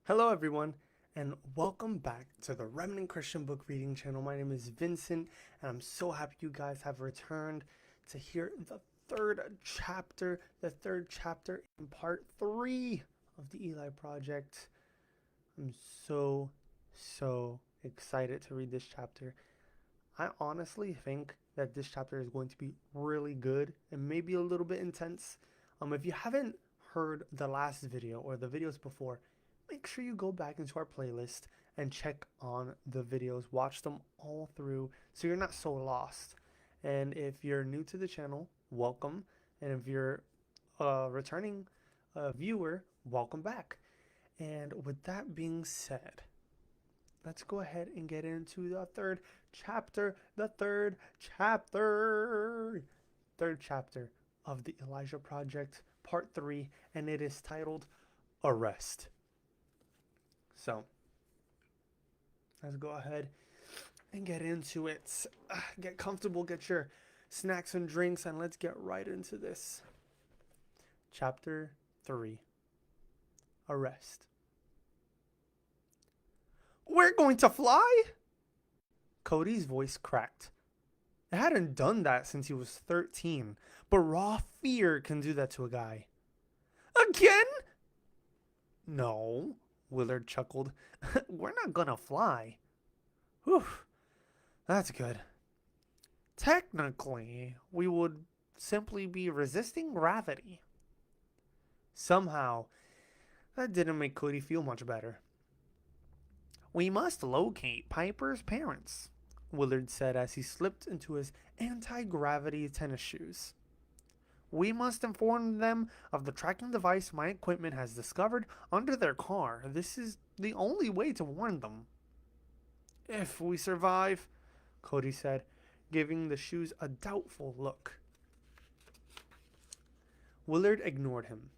Hello, everyone, and welcome back to the Remnant Christian Book Reading Channel. My name is Vincent, and I'm so happy you guys have returned to hear the third chapter in part 3 of the Eli Project. I'm so excited to read this chapter. I honestly think that this chapter is going to be really good and maybe a little bit intense. If you haven't heard the last video or the videos before, make sure you go back into our playlist and check on the videos. Watch them all through so you're not so lost. And if you're new to the channel, welcome. And if you're a returning viewer, welcome back. And with that being said, let's go ahead and get into the third chapter. Third chapter of the Elijah Project, part 3, and it is titled Arrest. So, let's go ahead and get into it. Get comfortable, get your snacks and drinks, and let's get right into this. Chapter 3, Arrest. We're going to fly? Cody's voice cracked. It hadn't done that since he was 13, but raw fear can do that to a guy. Again? No, Willard chuckled. We're not gonna fly. Whew, that's good. Technically, we would simply be resisting gravity. Somehow, that didn't make Cody feel much better. We must locate Piper's parents, Willard said as he slipped into his anti-gravity tennis shoes. We must inform them of the tracking device my equipment has discovered under their car. This is the only way to warn them. If we survive, Cody said, giving the shoes a doubtful look. Willard ignored him.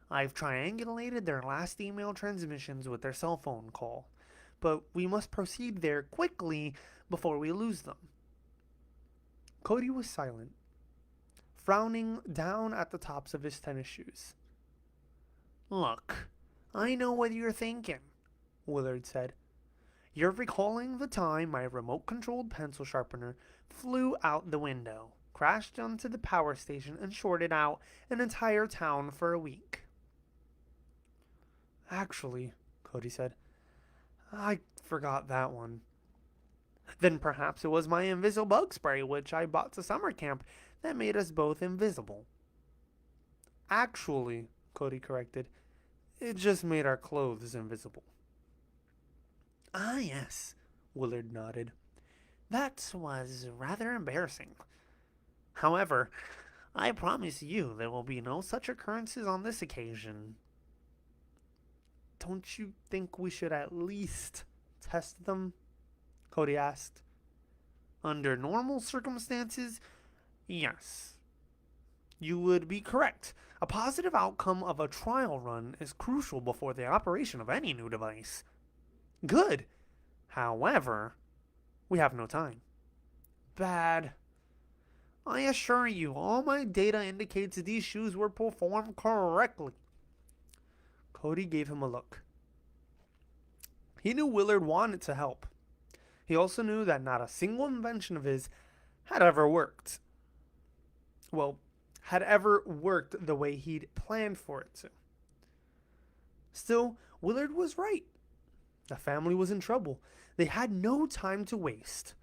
I've triangulated their last email transmissions with their cell phone call, but we must proceed there quickly before we lose them. Cody was silent, frowning down at the tops of his tennis shoes. Look, I know what you're thinking, Willard said. You're recalling the time my remote-controlled pencil sharpener flew out the window, crashed onto the power station, and shorted out an entire town for a week. Actually, Cody said, I forgot that one. Then perhaps it was my invisible bug spray, which I bought to summer camp, that made us both invisible. Actually, Cody corrected, it just made our clothes invisible. Ah, yes, Willard nodded. That was rather embarrassing. However, I promise you there will be no such occurrences on this occasion. Don't you think we should at least test them? Cody asked. Under normal circumstances, yes. You would be correct. A positive outcome of a trial run is crucial before the operation of any new device. Good. However, we have no time. Bad. I assure you, all my data indicates these shoes were performed correctly. Cody gave him a look. He knew Willard wanted to help. He also knew that not a single invention of his had ever worked. Well, had ever worked the way he'd planned for it to. Still, Willard was right. The family was in trouble. They had no time to waste.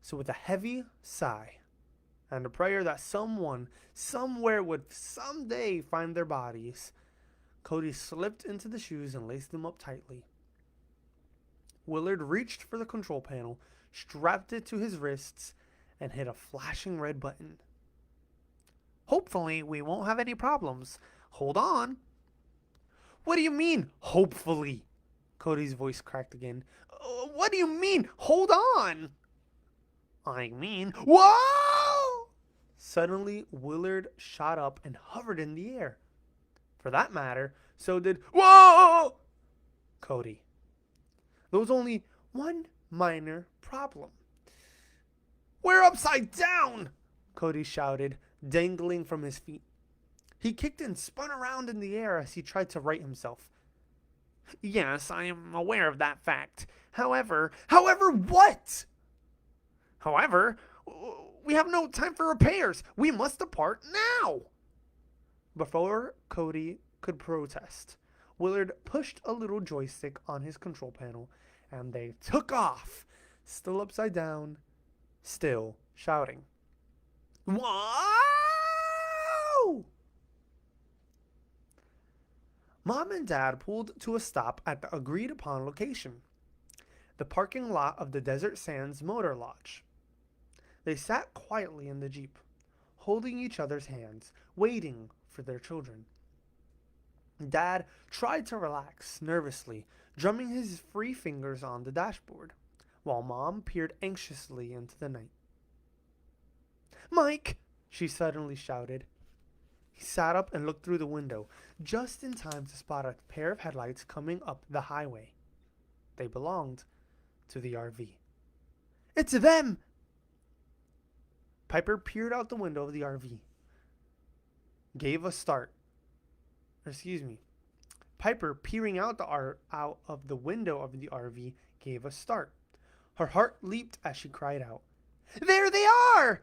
So with a heavy sigh and a prayer that someone, somewhere would someday find their bodies, Cody slipped into the shoes and laced them up tightly. Willard reached for the control panel, strapped it to his wrists, and hit a flashing red button. Hopefully, we won't have any problems. Hold on. What do you mean, hopefully? Cody's voice cracked again. What do you mean, hold on? I mean, whoa! Suddenly, Willard shot up and hovered in the air. For that matter, so did, whoa! Cody. There was only one minor problem. We're upside down! Cody shouted, dangling from his feet. He kicked and spun around in the air as he tried to right himself. Yes, I am aware of that fact. However what? However, we have no time for repairs. We must depart now. Before Cody could protest, Willard pushed a little joystick on his control panel and they took off, still upside down, still shouting. Wow! Mom and Dad pulled to a stop at the agreed upon location, the parking lot of the Desert Sands Motor Lodge. They sat quietly in the Jeep, holding each other's hands, waiting for their children. Dad tried to relax nervously, drumming his free fingers on the dashboard, while Mom peered anxiously into the night. Mike! She suddenly shouted. He sat up and looked through the window, just in time to spot a pair of headlights coming up the highway. They belonged to the RV. It's them! Piper peered out the window of the RV. Piper, peering out of the window of the RV, gave a start. Her heart leaped as she cried out, There they are!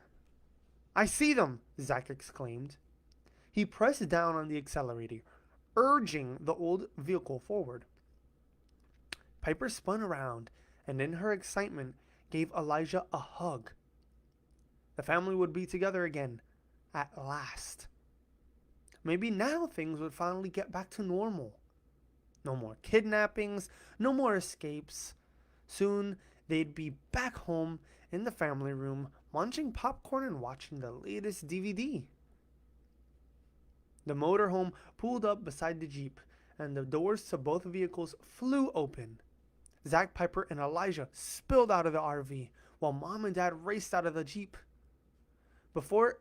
I see them, Zach exclaimed. He pressed down on the accelerator, urging the old vehicle forward. Piper spun around and in her excitement gave Elijah a hug. The family would be together again, at last. Maybe now things would finally get back to normal. No more kidnappings, no more escapes. Soon they'd be back home in the family room, munching popcorn and watching the latest DVD. The motorhome pulled up beside the Jeep, and the doors to both vehicles flew open. Zach, Piper, and Elijah spilled out of the RV, while Mom and Dad raced out of the Jeep. Before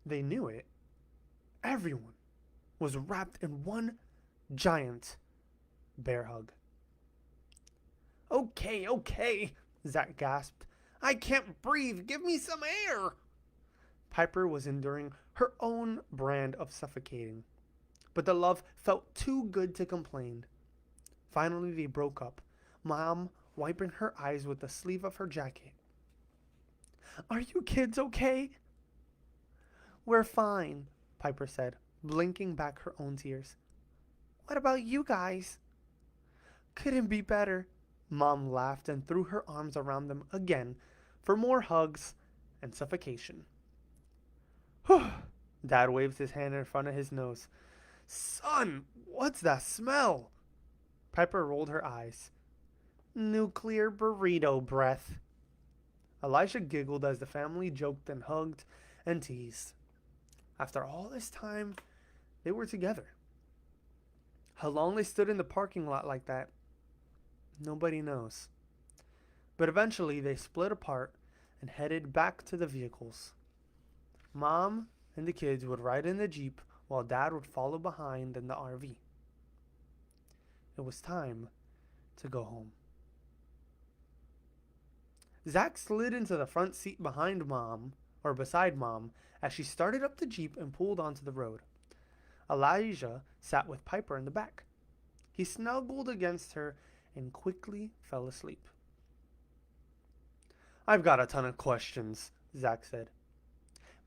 they knew it, everyone was wrapped in one giant bear hug. Okay, Zach gasped. I can't breathe. Give me some air. Piper was enduring her own brand of suffocating, but the love felt too good to complain. Finally, they broke up, Mom wiping her eyes with the sleeve of her jacket. Are you kids okay? We're fine, Piper said, blinking back her own tears. What about you guys? Couldn't be better. Mom laughed and threw her arms around them again for more hugs and suffocation. Whew! Dad waved his hand in front of his nose. Son, what's that smell? Piper rolled her eyes. Nuclear burrito breath. Elijah giggled as the family joked and hugged and teased. After all this time, they were together. How long they stood in the parking lot like that, nobody knows. But eventually they split apart and headed back to the vehicles. Mom and the kids would ride in the Jeep while Dad would follow behind in the RV. It was time to go home. Zach slid into the front seat beside Mom, as she started up the Jeep and pulled onto the road. Elijah sat with Piper in the back. He snuggled against her and quickly fell asleep. I've got a ton of questions, Zach said.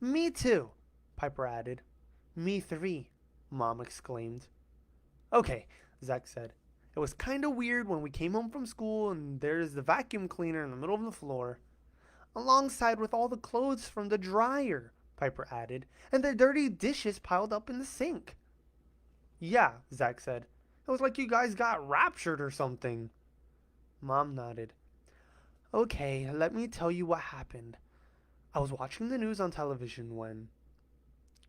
Me too, Piper added. Me three, Mom exclaimed. Okay, Zach said. It was kinda weird when we came home from school and there's the vacuum cleaner in the middle of the floor. Alongside with all the clothes from the dryer, Piper added, and the dirty dishes piled up in the sink. Yeah, Zach said. It was like you guys got raptured or something. Mom nodded. Okay, let me tell you what happened. I was watching the news on television when...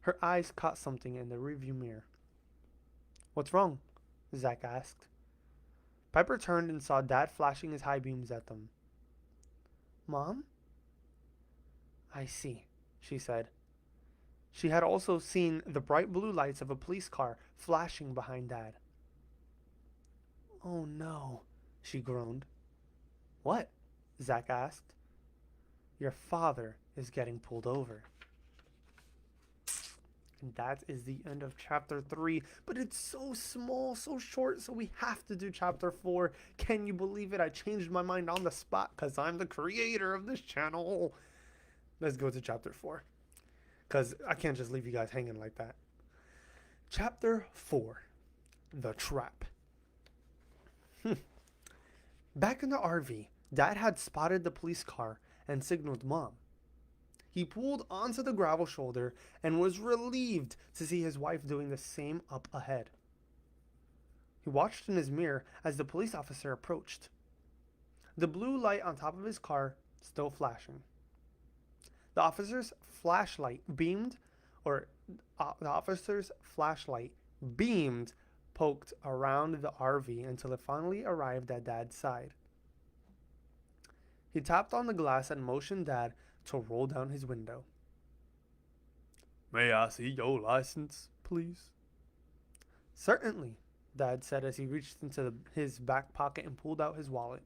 Her eyes caught something in the rearview mirror. What's wrong? Zach asked. Piper turned and saw Dad flashing his high beams at them. Mom? I see, she said. She had also seen the bright blue lights of a police car flashing behind Dad. Oh no, she groaned. What? Zach asked. Your father is getting pulled over. And that is the end of chapter 3. But it's so small, so short, so we have to do chapter 4. Can you believe it? I changed my mind on the spot because I'm the creator of this channel. Let's go to chapter 4. Because I can't just leave you guys hanging like that. Chapter 4. The Trap. Back in the RV, Dad had spotted the police car and signaled Mom. He pulled onto the gravel shoulder and was relieved to see his wife doing the same up ahead. He watched in his mirror as the police officer approached. The blue light on top of his car still flashing. The officer's flashlight beamed, poked around the RV until it finally arrived at Dad's side. He tapped on the glass and motioned Dad to roll down his window. "May I see your license, please?" "Certainly," Dad said as he reached into his back pocket and pulled out his wallet.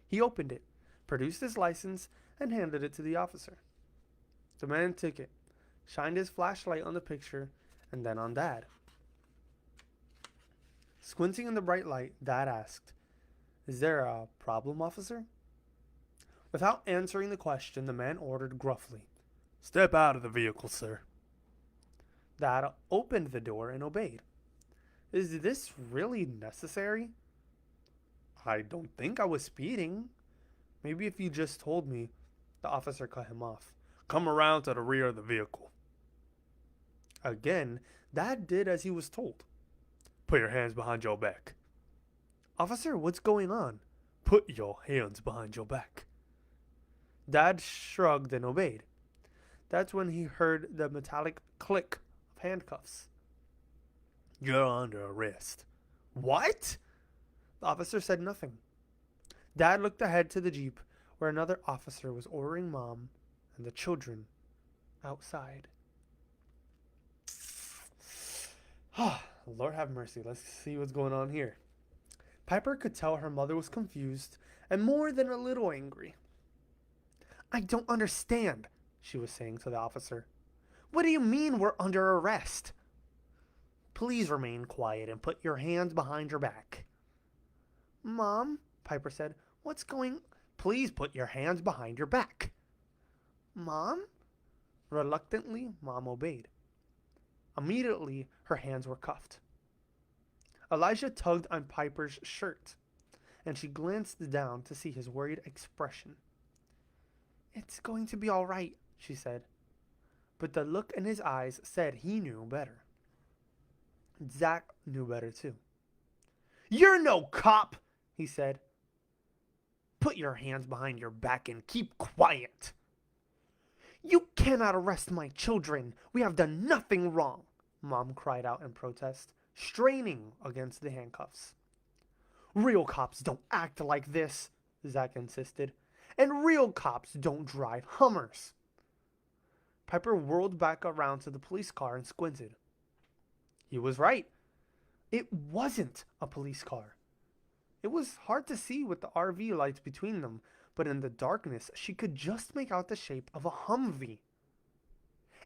He opened it, produced his license, and handed it to the officer. The man took it, shined his flashlight on the picture, and then on Dad. Squinting in the bright light, Dad asked, "Is there a problem, officer?" Without answering the question, the man ordered gruffly, "Step out of the vehicle, sir." Dad opened the door and obeyed. "Is this really necessary?" "I don't think I was speeding. Maybe if you just told me." The officer cut him off. "Come around to the rear of the vehicle." Again, Dad did as he was told. "Put your hands behind your back." "Officer, what's going on?" "Put your hands behind your back." Dad shrugged and obeyed. That's when he heard the metallic click of handcuffs. "You're under arrest." "What?" The officer said nothing. Dad looked ahead to the Jeep, where another officer was ordering Mom and the children outside. Lord have mercy. Let's see what's going on here. Piper could tell her mother was confused and more than a little angry. "I don't understand," she was saying to the officer. "What do you mean we're under arrest?" "Please remain quiet and put your hands behind your back." "Mom," Piper said, "what's going—" "Please put your hands behind your back." "Mom?" Reluctantly, Mom obeyed. Immediately, her hands were cuffed. Elijah tugged on Piper's shirt, and she glanced down to see his worried expression. "It's going to be all right," she said. But the look in his eyes said he knew better. Zach knew better too. "You're no cop," he said. "Put your hands behind your back and keep quiet." "You cannot arrest my children. We have done nothing wrong," Mom cried out in protest, straining against the handcuffs. "Real cops don't act like this," Zach insisted. "And real cops don't drive Hummers." Piper whirled back around to the police car and squinted. He was right. It wasn't a police car. It was hard to see with the RV lights between them, but in the darkness she could just make out the shape of a Humvee.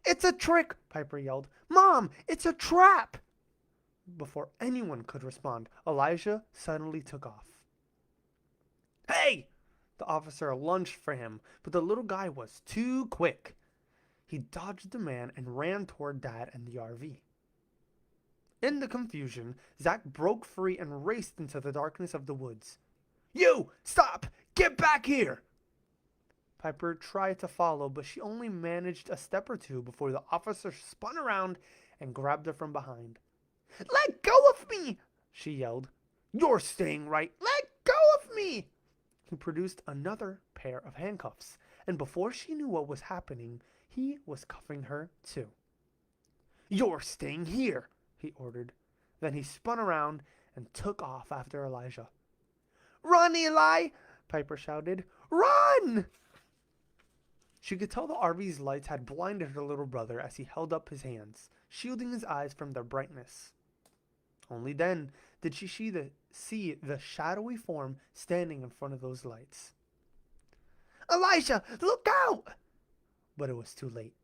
"It's a trick!" Piper yelled. "Mom, it's a trap!" Before anyone could respond, Elijah suddenly took off. "Hey!" The officer lunged for him, but the little guy was too quick. He dodged the man and ran toward Dad and the RV. In the confusion, Zach broke free and raced into the darkness of the woods. "You! Stop! Get back here!" Piper tried to follow, but she only managed a step or two before the officer spun around and grabbed her from behind. "Let go of me!" she yelled. "You're staying right! Let go of me!" He produced another pair of handcuffs, and before she knew what was happening, he was cuffing her too. "You're staying here," he ordered. Then he spun around and took off after Elijah. "Run, Eli!" Piper shouted. "Run!" She could tell the RV's lights had blinded her little brother as he held up his hands, shielding his eyes from their brightness. Only then did she see the shadowy form standing in front of those lights. "Elijah, look out!" But it was too late.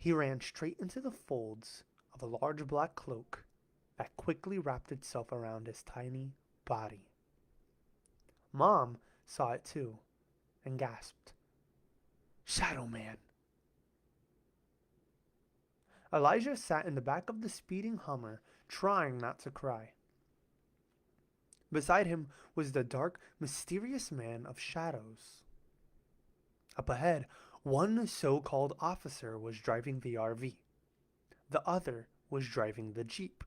He ran straight into the folds of a large black cloak that quickly wrapped itself around his tiny body. Mom saw it too and gasped, "Shadow Man!" Elijah sat in the back of the speeding Hummer, trying not to cry. Beside him was the dark, mysterious man of shadows. Up ahead, one so-called officer was driving the RV. The other was driving the Jeep.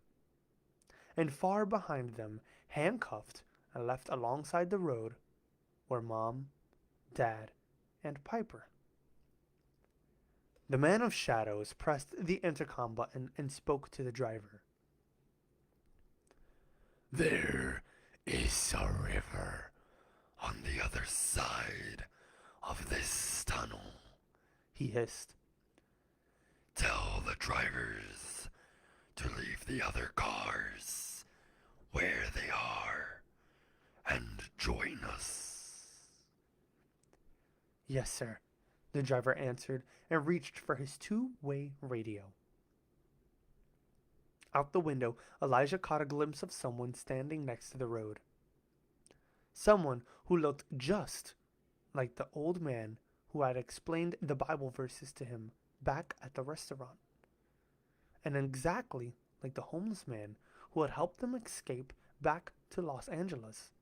And far behind them, handcuffed and left alongside the road, were Mom, Dad, and Piper. The man of shadows pressed the intercom button and spoke to the driver. "There is a river on the other side of this tunnel," he hissed. "Tell the drivers to leave the other cars where they are and join us." "Yes, sir," the driver answered and reached for his two-way radio. Out the window, Elijah caught a glimpse of someone standing next to the road. Someone who looked just like the old man who had explained the Bible verses to him back at the restaurant, and exactly like the homeless man who had helped them escape back to Los Angeles.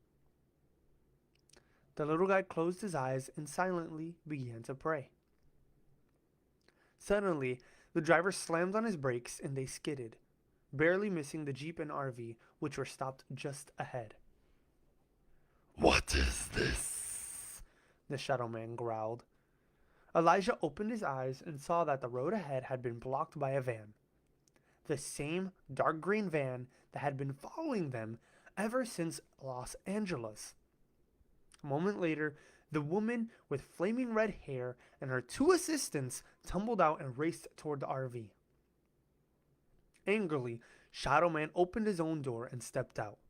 The little guy closed his eyes and silently began to pray. Suddenly, the driver slammed on his brakes and they skidded, barely missing the Jeep and RV, which were stopped just ahead. "What is this?" the shadow man growled. Elijah opened his eyes and saw that the road ahead had been blocked by a van. The same dark green van that had been following them ever since Los Angeles. A moment later, the woman with flaming red hair and her two assistants tumbled out and raced toward the RV. Angrily, Shadow Man opened his own door and stepped out.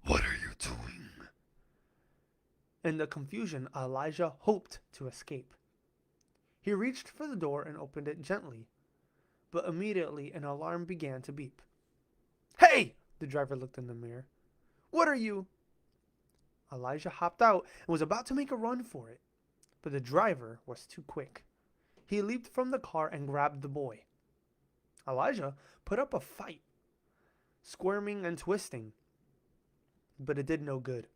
"What are you doing?" In the confusion, Elijah hoped to escape. He reached for the door and opened it gently, but immediately an alarm began to beep. "Hey!" the driver looked in the mirror. "What are you?" Elijah hopped out and was about to make a run for it, but the driver was too quick. He leaped from the car and grabbed the boy. Elijah put up a fight, squirming and twisting, but it did no good.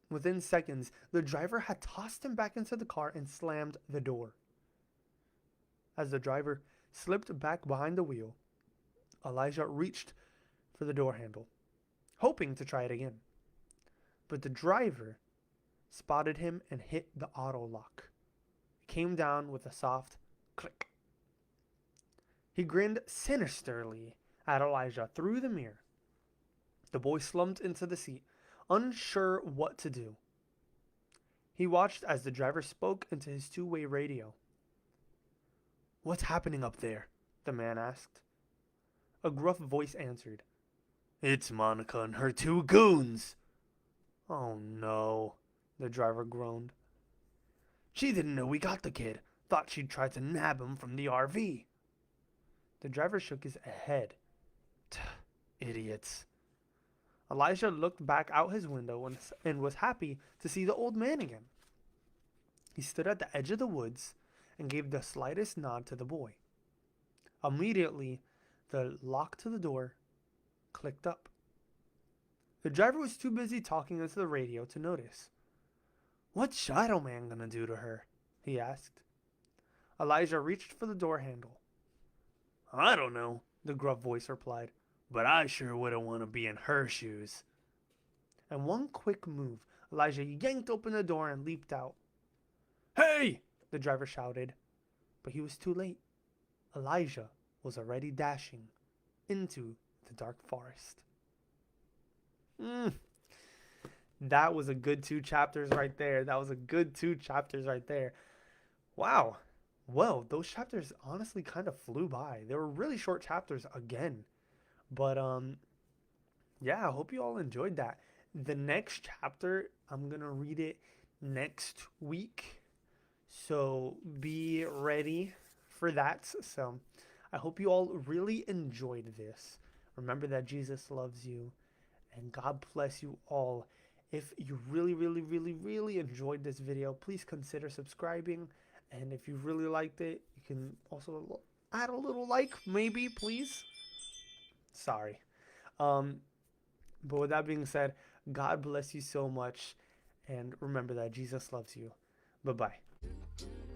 Within seconds, the driver had tossed him back into the car and slammed the door. As the driver slipped back behind the wheel, Elijah reached for the door handle, hoping to try it again. But the driver spotted him and hit the auto lock. It came down with a soft click. He grinned sinisterly at Elijah through the mirror. The boy slumped into the seat, unsure what to do. He watched as the driver spoke into his two-way radio. "What's happening up there?" the man asked. A gruff voice answered. "It's Monica and her two goons." "Oh no," the driver groaned. "She didn't know we got the kid. Thought she'd try to nab him from the RV." The driver shook his head. "Idiots." Elijah looked back out his window and was happy to see the old man again. He stood at the edge of the woods and gave the slightest nod to the boy. Immediately, the lock to the door clicked up. The driver was too busy talking into the radio to notice. "What's Shadow Man gonna do to her?" he asked. Elijah reached for the door handle. "I don't know," the gruff voice replied, "but I sure wouldn't want to be in her shoes." In one quick move, Elijah yanked open the door and leaped out. "Hey!" the driver shouted, but he was too late. Elijah was already dashing into the dark forest. That was a good 2 chapters right there. Wow. Well, those chapters honestly kind of flew by. They were really short chapters again. But yeah, I hope you all enjoyed that. The next chapter, I'm going to read it next week. So be ready for that. So I hope you all really enjoyed this. Remember that Jesus loves you, and God bless you all. If you really, really, really, really enjoyed this video, please consider subscribing. And if you really liked it, you can also add a little like, maybe, please. Sorry. Um, but with that being said, God bless you so much. And remember that Jesus loves you. Bye bye.